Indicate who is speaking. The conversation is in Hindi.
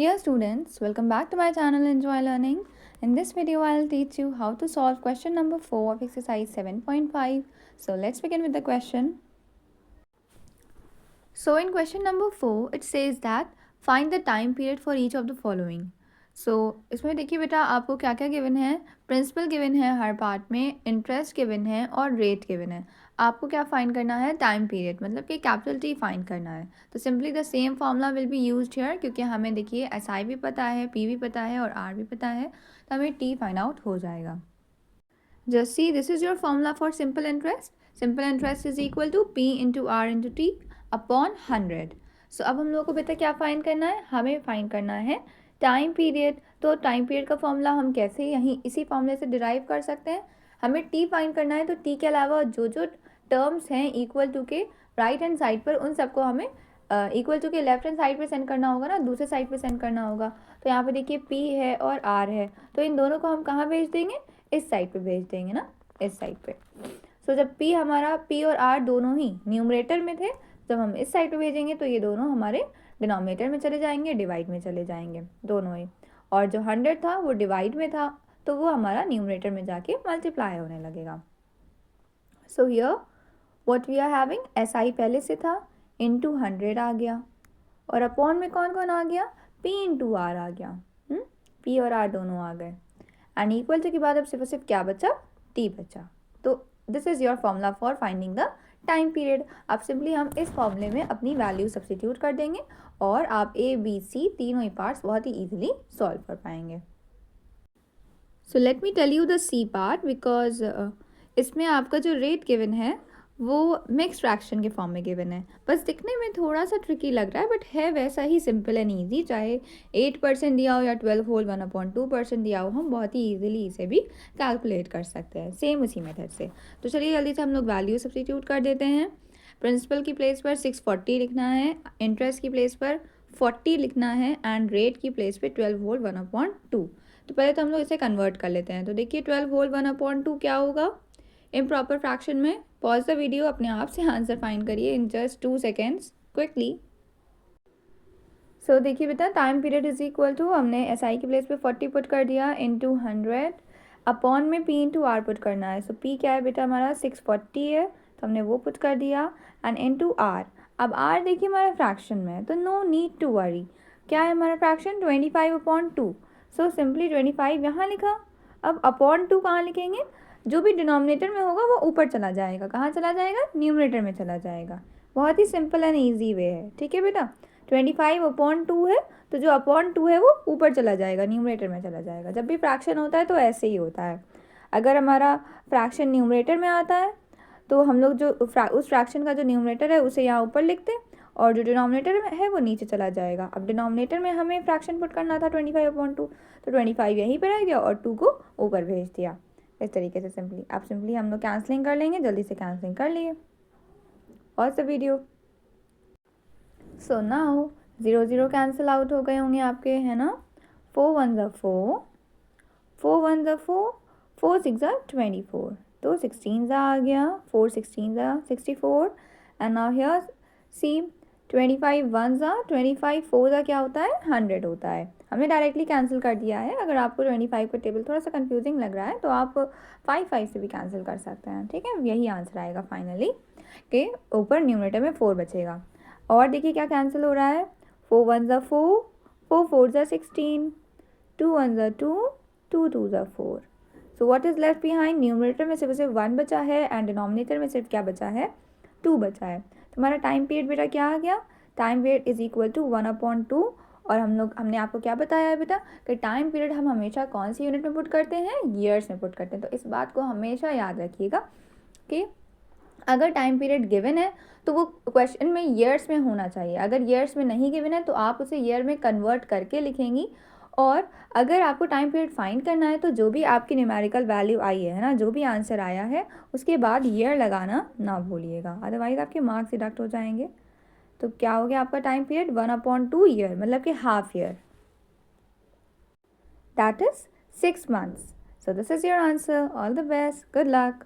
Speaker 1: Dear students, welcome back to my channel Enjoy Learning. In this video, I'll teach you how to solve question number 4 of exercise 7.5. So let's begin with the question. So in question number 4, it says that find the time period for each of the following. So इसमें देखिए बेटा आपको क्या क्या गिवन है. प्रिंसिपल गिवन है हर पार्ट में, इंटरेस्ट गिवन है और रेट गिवन है. आपको क्या फाइंड करना है? टाइम पीरियड, मतलब कि कैपिटल टी फाइंड करना है. तो simply the same formula will be used here, क्योंकि हमें देखिए एस आई भी पता है, पी भी पता है और आर भी पता है, तो हमें टी फाइंड आउट हो जाएगा. Just see this is your formula for simple interest. Simple interest is equal to P into R into T upon 100. So अब हम लोग को बेटा क्या फाइंड करना है? हमें फाइंड करना है टाइम पीरियड. तो टाइम पीरियड का फॉर्मूला हम कैसे यहीं इसी फॉर्मूले से डिराइव कर सकते हैं. हमें टी फाइंड करना है, तो टी के अलावा जो जो टर्म्स हैं इक्वल टू के राइट हैंड साइड पर, उन सबको हमें इक्वल टू के लेफ्ट हैंड साइड पे सेंड करना होगा ना, दूसरे साइड पे सेंड करना होगा. तो यहाँ पे देखिए पी है और आर है, तो इन दोनों को हम कहाँ भेज देंगे? इस साइड पे भेज देंगे ना, इस साइड पे. सो जब पी हमारा, पी और आर दोनों ही न्यूमरेटर में थे, जब हम इस साइड पे भेजेंगे तो ये दोनों हमारे डिनोमिनेटर में चले जाएंगे, डिवाइड में चले जाएंगे दोनों ही. और जो 100 था वो डिवाइड में था, तो वो हमारा न्यूमरेटर में जाके मल्टीप्लाई होने लगेगा. So here what we are having, S I पहले से था, इंटू 100 आ गया, और अपॉन में कौन कौन आ गया? पी इंटू आर आ गया. पी और आर दोनों आ गए, एंड इक्वल टू के बाद अब सिर्फ सिर्फ क्या बचा? टी बचा. तो this is your formula for finding the time period. अब सिंपली हम इस फॉर्मूले में अपनी वैल्यू सब्स्टिट्यूट कर देंगे और आप ए बी सी तीनों ही पार्ट्स बहुत ही ईजिली सॉल्व कर पाएंगे. So let me tell you the C part, because इसमें आपका जो रेट गिवन है वो मिक्स फ्रैक्शन के फॉर्म में गिवन है. बस दिखने में थोड़ा सा ट्रिकी लग रहा है, बट है वैसा ही सिंपल एंड ईजी. चाहे 8% दिया हो या 12 होल 1/2% दिया हो, हम बहुत ही ईजिली इसे भी कैलकुलेट कर सकते हैं सेम उसी मेथड से. तो चलिए जल्दी से हम लोग वैल्यू सब्स्टिट्यूट कर देते हैं. प्रिंसिपल की प्लेस पर 640 लिखना है, इंटरेस्ट की प्लेस पर 40 लिखना है, एंड रेट की प्लेस पे 12 होल 1/2. तो पहले तो हम लोग इसे कन्वर्ट कर लेते हैं. तो देखिए 12 होल 1/2 क्या होगा इम्प्रॉपर फ्रैक्शन में. पॉज द वीडियो, अपने आप से आंसर फाइंड करिए in just 2 seconds quickly. So देखिए बेटा time period is equal to, हमने एस आई की प्लेस पे 40 पुट कर दिया, इंटू 100 अपॉन में पी इंटू आर पुट करना है. सो पी क्या है बेटा हमारा? 640 है, तो हमने वो पुट कर दिया, एंड इंटू आर. अब आर देखिए हमारा फ्रैक्शन में है, तो नो नीड टू वरी. क्या है हमारा फ्रैक्शन? 25/2. सो सिंपली 25 यहाँ लिखा. अब अपॉन 2 कहाँ लिखेंगे? जो भी डिनोमिनेटर में होगा वो ऊपर चला जाएगा. कहाँ चला जाएगा? न्यूमरेटर में चला जाएगा. बहुत ही सिंपल एंड ईजी वे है. ठीक है बेटा, 25/2 है, तो जो अपॉन 2 है वो ऊपर चला जाएगा, न्यूमरेटर में चला जाएगा. जब भी फ्रैक्शन होता है तो ऐसे ही होता है. अगर हमारा फ्रैक्शन न्यूमरेटर में आता है तो हम लोग जो उस फ्रैक्शन का जो न्यूमरेटर है उसे यहाँ ऊपर लिखते हैं, और जो डिनोमिनेटर में है वो नीचे चला जाएगा. अब डिनोमिनेटर में हमें फ्रैक्शन पुट करना था 25/2, तो 25 यहीं पर रह गया और 2 को ऊपर भेज दिया. इस तरीके से सिंपली आप सिंपली हम लोग कैंसलिंग कर लेंगे. जल्दी से कैंसलिंग कर लिए और सब video. So now 0 0 cancel out हो गए होंगे आपके, है ना. 4 1 4, 4 1 4, 4 6 24, तो 16 आ गया, 4 16 64, एंड नाउ हियर सी 25 1 25, 4 क्या होता है? 100 होता है. हमने डायरेक्टली कैंसिल कर दिया है. अगर आपको 25 का टेबल थोड़ा सा कंफ्यूजिंग लग रहा है तो आप 5 से भी कैंसिल कर सकते हैं. ठीक है, यही आंसर आएगा फाइनली, कि ऊपर न्यूमरेटर में 4 बचेगा. और देखिए क्या कैंसिल हो रहा है? 4 1 4, 4 4 16, 2 1 2, 2 2 4. So what is left behind? Numerator में सिर्फ 1 बचा है, एंड डिनोमिनेटर में सिर्फ क्या बचा है? 2 बचा है. तो हमारा टाइम पीरियड बेटा क्या आ गया? Time period is equal to 1/2. और हमने आपको क्या बताया है बेटा कि टाइम पीरियड हम हमेशा कौन सी यूनिट में पुट करते हैं? ईयर्स में पुट करते हैं. तो इस बात को हमेशा याद रखिएगा कि अगर टाइम पीरियड गिवन है तो वो क्वेश्चन में ईयर्स में होना चाहिए. अगर ईयर्स में नहीं गिवन है तो आप उसे ईयर में कन्वर्ट करके लिखेंगी. और अगर आपको टाइम पीरियड फाइंड करना है तो जो भी आपकी न्यूमेरिकल वैल्यू आई है ना, जो भी आंसर आया है उसके बाद ईयर लगाना ना भूलिएगा, अदरवाइज आपके मार्क्स डिडक्ट हो जाएंगे. तो क्या हो गया आपका टाइम पीरियड? 1/2 ईयर, मतलब कि half year, that is 6 months. So this is your answer. All the best. Good luck.